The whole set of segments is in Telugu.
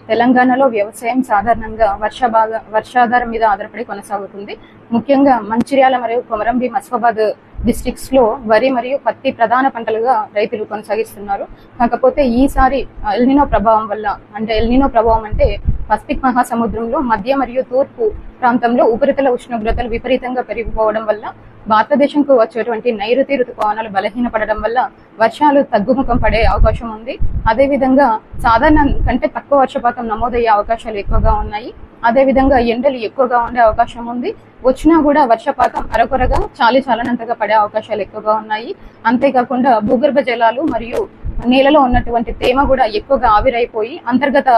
తెలంగాణలో వ్యవసాయం సాధారణంగా వర్షాధారం మీద ఆధారపడి కొనసాగుతుంది. ముఖ్యంగా మంచిర్యాల మరియు కొమరంభీ మసిఫాబాద్ డిస్ట్రిక్ట్స్ లో వరి మరియు పత్తి ప్రధాన పంటలుగా రైతులు కొనసాగిస్తున్నారు. కాకపోతే ఈసారి ఎల్నినో ప్రభావం అంటే పసిఫిక్ మహాసముద్రంలో మధ్య మరియు తూర్పు ప్రాంతంలో ఉపరితల ఉష్ణోగ్రతలు విపరీతంగా పెరిగిపోవడం వల్ల భారతదేశంకు వచ్చేటువంటి నైరుతి ఋతుపవనాలు బలహీనపడడం వల్ల వర్షాలు తగ్గుముఖం పడే అవకాశం ఉంది. అదేవిధంగా సాధారణ కంటే తక్కువ వర్షపాతం నమోదయ్యే అవకాశాలు ఎక్కువగా ఉన్నాయి. అదేవిధంగా ఎండలు ఎక్కువగా ఉండే అవకాశం ఉంది. వచ్చినా కూడా వర్షపాతం అరకొరగా చాలినంతగా పడే అవకాశాలు ఎక్కువగా ఉన్నాయి. అంతేకాకుండా భూగర్భ జలాలు మరియు నీళ్ళలో ఉన్నటువంటి తేమ కూడా ఎక్కువగా ఆవిరైపోయి అంతర్గత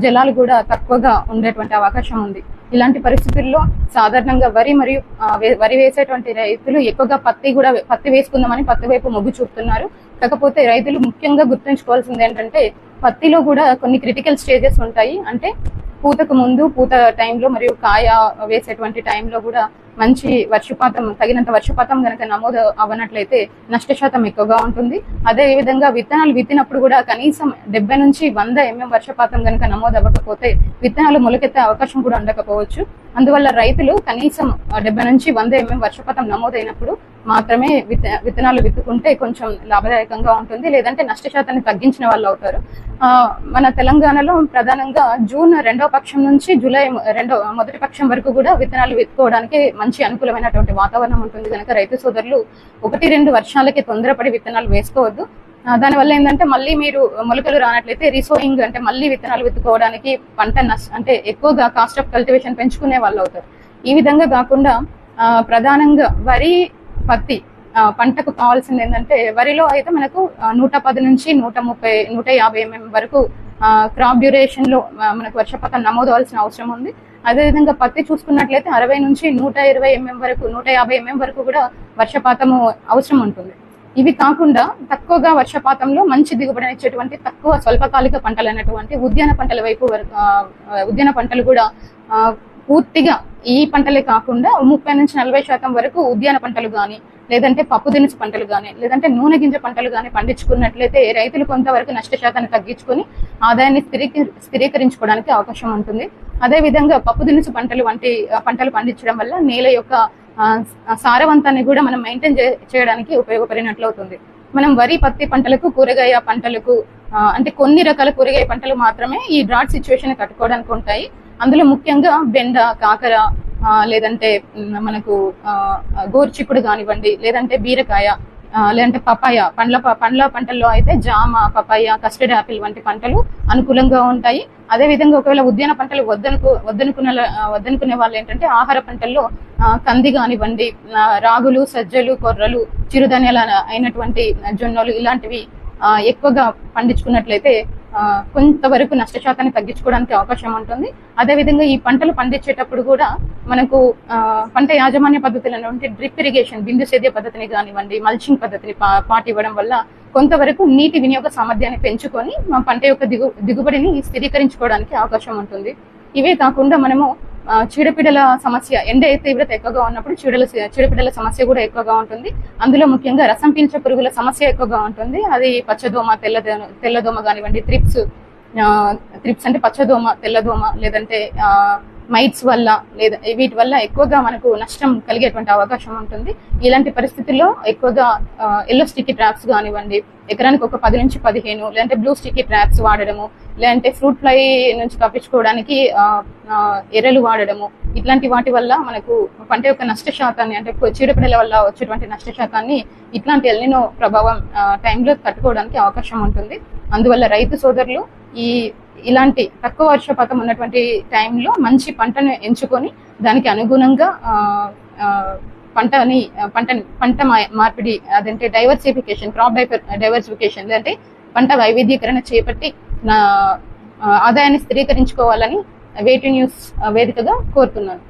జలాలు కూడా తక్కువగా ఉండేటువంటి అవకాశం ఉంది. ఇలాంటి పరిస్థితుల్లో సాధారణంగా వరి వేసేటువంటి రైతులు ఎక్కువగా పత్తి వేసుకుందామని పత్తి వైపు మొగ్గు చూపుతున్నారు. కాకపోతే రైతులు ముఖ్యంగా గుర్తుంచుకోవాల్సింది ఏంటంటే పత్తిలో కూడా కొన్ని క్రిటికల్ స్టేజెస్ ఉంటాయి. అంటే పూతకు ముందు, పూత టైంలో మరియు కాయ వేసేటువంటి టైంలో కూడా తగినంత వర్షపాతం కనుక నమోదు అవ్వనట్లయితే నష్ట శాతం ఎక్కువగా ఉంటుంది. అదే విధంగా విత్తనాలు విత్తినప్పుడు కూడా కనీసం 70 నుంచి 100 mm వర్షపాతం కనుక నమోదు అవ్వకపోతే విత్తనాలు మొలకెత్తే అవకాశం కూడా ఉండకపోవచ్చు. అందువల్ల రైతులు కనీసం 70 నుంచి 100 mm వర్షపాతం నమోదైనప్పుడు మాత్రమే విత్తనాలు విత్తుకుంటే కొంచెం లాభదాయకంగా ఉంటుంది. లేదంటే నష్ట శాతాన్ని తగ్గించిన వాళ్ళు అవుతారు. మన తెలంగాణలో ప్రధానంగా జూన్ 2వ పక్షం నుంచి జూలై 1వ పక్షం వరకు కూడా విత్తనాలు విత్తుకోవడానికి మంచి అనుకూలమైనటువంటి వాతావరణం ఉంటుంది కనుక రైతు సోదరులు 1-2 వర్షాలకి తొందరపడి విత్తనాలు వేసుకోవద్దు. దానివల్ల ఏంటంటే మళ్ళీ మీరు మొలకలు రానట్లయితే రీసోయింగ్ అంటే మళ్ళీ విత్తనాలు విత్తుకోవడానికి అంటే ఎక్కువగా కాస్ట్ ఆఫ్ కల్టివేషన్ పెంచుకునే వాళ్ళు అవుతారు. ఈ విధంగా కాకుండా ప్రధానంగా వరి పత్తి పంటకు కావాల్సింది ఏంటంటే వరిలో అయితే మనకు 110 నుంచి 150 mm వరకు క్రాప్ డ్యూరేషన్ లో మనకు వర్షపాతం నమోదవలసిన అవసరం ఉంది. అదేవిధంగా పత్తి చూసుకున్నట్లయితే 60 నుంచి 150 mm వరకు కూడా వర్షపాతము అవసరం ఉంటుంది. ఇవి కాకుండా తక్కువగా వర్షపాతంలో మంచి దిగుబడినిచ్చేటువంటి తక్కువ స్వల్పకాలిక పంటలు అయినటువంటి ఉద్యాన పంటలు కూడా పూర్తిగా ఈ పంటలే కాకుండా 30 నుంచి 40% వరకు ఉద్యాన పంటలు కానీ లేదంటే పప్పు దినుసు పంటలు కానీ లేదంటే నూనె గింజ పంటలు కానీ పండించుకున్నట్లయితే రైతులు కొంతవరకు నష్ట శాతాన్ని తగ్గించుకొని ఆదాయాన్ని స్థిరీకరించుకోవడానికి అవకాశం ఉంటుంది. అదేవిధంగా పప్పు దినుసు పంటలు పండించడం వల్ల నేల యొక్క సారవంతాన్ని కూడా మనం మెయింటైన్ చేయడానికి ఉపయోగపడినట్లు అవుతుంది. మనం వరి పత్తి పంటలకు కూరగాయ పంటలకు అంటే కొన్ని రకాల కూరగాయ పంటలు మాత్రమే ఈ డ్రాట్ సిచ్యువేషన్ తట్టుకోవడానికి ఉంటాయి. అందులో ముఖ్యంగా బెండ, కాకర, లేదంటే మనకు గోరుచిక్కుడు కానివ్వండి, లేదంటే బీరకాయ, లేదంటే పపాయ పండ్ల పంటల్లో అయితే జామ, పపాయ, కస్టర్డ్ యాపిల్ వంటి పంటలు అనుకూలంగా ఉంటాయి. అదే విధంగా ఒకవేళ ఉద్యాన పంటలు వద్దనుకునే వాళ్ళు ఏంటంటే ఆహార పంటల్లో కంది కానివ్వండి, రాగులు, సజ్జలు, కొర్రలు, చిరుధాన్యాలు అయినటువంటి జొన్నలు ఇలాంటివి ఎక్కువగా పండించుకున్నట్లయితే కొంతవరకు నష్ట శాతాన్ని తగ్గించుకోవడానికి అవకాశం ఉంటుంది. అదేవిధంగా ఈ పంటలు పండించేటప్పుడు కూడా మనకు పంట యాజమాన్య పద్ధతులను అంటే డ్రిప్ ఇరిగేషన్, బిందు సేద్య పద్ధతిని కానివ్వండి, మల్చింగ్ పద్ధతిని పాటివ్వడం వల్ల కొంతవరకు నీటి వినియోగ సామర్థ్యాన్ని పెంచుకొని పంట యొక్క దిగుబడిని స్థిరీకరించుకోవడానికి అవకాశం ఉంటుంది. ఇవే కాకుండా మనము చీడపీడల సమస్య, ఎండ తీవ్రత ఎక్కువగా ఉన్నప్పుడు చీడపీడల సమస్య కూడా ఎక్కువగా ఉంటుంది. అందులో ముఖ్యంగా రసం పీల్చే పురుగుల సమస్య ఎక్కువగా ఉంటుంది. అది పచ్చదోమ, తెల్లదోమ కానివ్వండి, త్రిప్స్ అంటే పచ్చదోమ, తెల్లదోమ, లేదంటే మైట్స్ వల్ల వీటి వల్ల ఎక్కువగా మనకు నష్టం కలిగేటువంటి అవకాశం ఉంటుంది. ఇలాంటి పరిస్థితుల్లో ఎక్కువగా ఎల్లో స్టిక్కీ ట్రాప్స్ కానివ్వండి, ఎకరానికి ఒక 10 నుంచి 15, లేదంటే బ్లూ స్టిక్కీ ట్రాప్స్ వాడడము, లేదంటే ఫ్రూట్ ఫ్లై నుంచి తప్పించుకోవడానికి ఎర్రలు వాడడము, ఇట్లాంటి వాటి వల్ల మనకు పంట యొక్క నష్ట శాతాన్ని అంటే చీడపీడల వల్ల వచ్చేటువంటి నష్ట శాతాన్ని ఇట్లాంటి ఎల్నినో ప్రభావం టైంలో తట్టుకోవడానికి అవకాశం ఉంటుంది. అందువల్ల రైతు సోదరులు ఇలాంటి తక్కువ వర్షపాతం ఉన్నటువంటి టైంలో మంచి పంటను ఎంచుకొని దానికి అనుగుణంగా పంట మార్పిడి అదంటే క్రాప్ డైవర్సిఫికేషన్ అంటే పంట వైవిధ్యీకరణ చేపట్టి ఆదాయాన్ని స్థిరీకరించుకోవాలని వేటి న్యూస్ వేదికగా కోరుతున్నాను.